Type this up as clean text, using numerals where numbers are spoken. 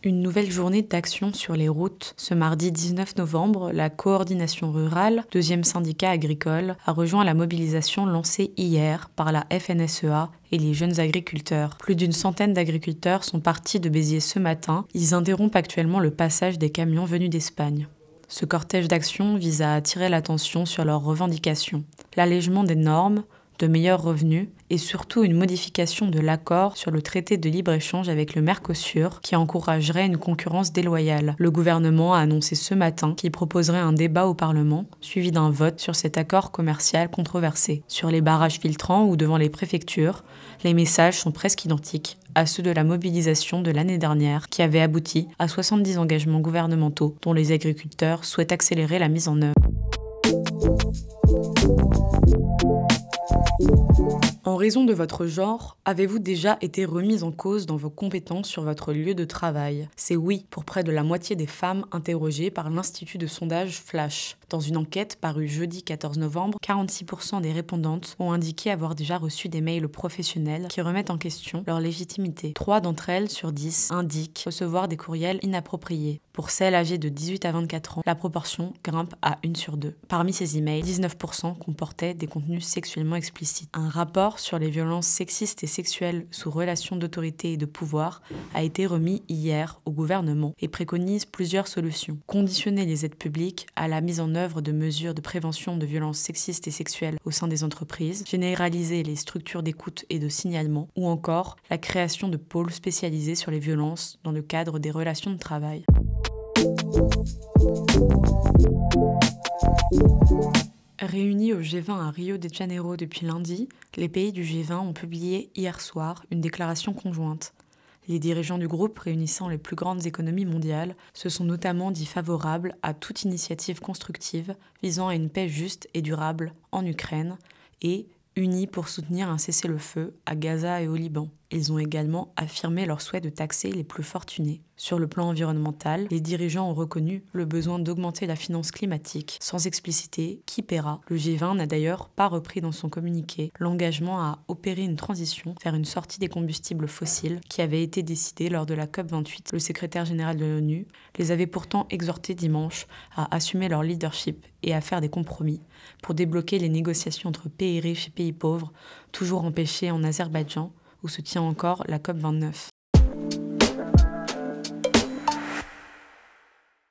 Une nouvelle journée d'action sur les routes. Ce mardi 19 novembre, la coordination rurale, deuxième syndicat agricole, a rejoint la mobilisation lancée hier par la FNSEA et les jeunes agriculteurs. Plus d'une centaine d'agriculteurs sont partis de Béziers ce matin. Ils interrompent actuellement le passage des camions venus d'Espagne. Ce cortège d'action vise à attirer l'attention sur leurs revendications. L'allègement des normes, de meilleurs revenus et surtout une modification de l'accord sur le traité de libre-échange avec le Mercosur qui encouragerait une concurrence déloyale. Le gouvernement a annoncé ce matin qu'il proposerait un débat au Parlement suivi d'un vote sur cet accord commercial controversé. Sur les barrages filtrants ou devant les préfectures, les messages sont presque identiques à ceux de la mobilisation de l'année dernière qui avait abouti à 70 engagements gouvernementaux dont les agriculteurs souhaitent accélérer la mise en œuvre. En raison de votre genre, avez-vous déjà été remise en cause dans vos compétences sur votre lieu de travail? C'est oui pour près de la moitié des femmes interrogées par l'Institut de sondage Flash. Dans une enquête parue jeudi 14 novembre, 46% des répondantes ont indiqué avoir déjà reçu des mails professionnels qui remettent en question leur légitimité. 3 d'entre elles sur 10 indiquent recevoir des courriels inappropriés. Pour celles âgées de 18 à 24 ans, la proportion grimpe à 1 sur 2. Parmi ces emails, 19% comportaient des contenus sexuellement explicites. Un rapport sur les violences sexistes et sexuelles sous relation d'autorité et de pouvoir a été remis hier au gouvernement et préconise plusieurs solutions. Conditionner les aides publiques à la mise en œuvre de mesures de prévention de violences sexistes et sexuelles au sein des entreprises, généraliser les structures d'écoute et de signalement, ou encore la création de pôles spécialisés sur les violences dans le cadre des relations de travail. Réunis au G20 à Rio de Janeiro depuis lundi, les pays du G20 ont publié hier soir une déclaration conjointe. Les dirigeants du groupe réunissant les plus grandes économies mondiales se sont notamment dits favorables à toute initiative constructive visant à une paix juste et durable en Ukraine et unis pour soutenir un cessez-le-feu à Gaza et au Liban. Ils ont également affirmé leur souhait de taxer les plus fortunés. Sur le plan environnemental, les dirigeants ont reconnu le besoin d'augmenter la finance climatique, sans expliciter qui paiera. Le G20 n'a d'ailleurs pas repris dans son communiqué l'engagement à opérer une transition vers une sortie des combustibles fossiles qui avait été décidée lors de la COP28. Le secrétaire général de l'ONU les avait pourtant exhortés dimanche à assumer leur leadership et à faire des compromis pour débloquer les négociations entre pays riches et pays pauvres, toujours empêchées en Azerbaïdjan, où se tient encore la COP29.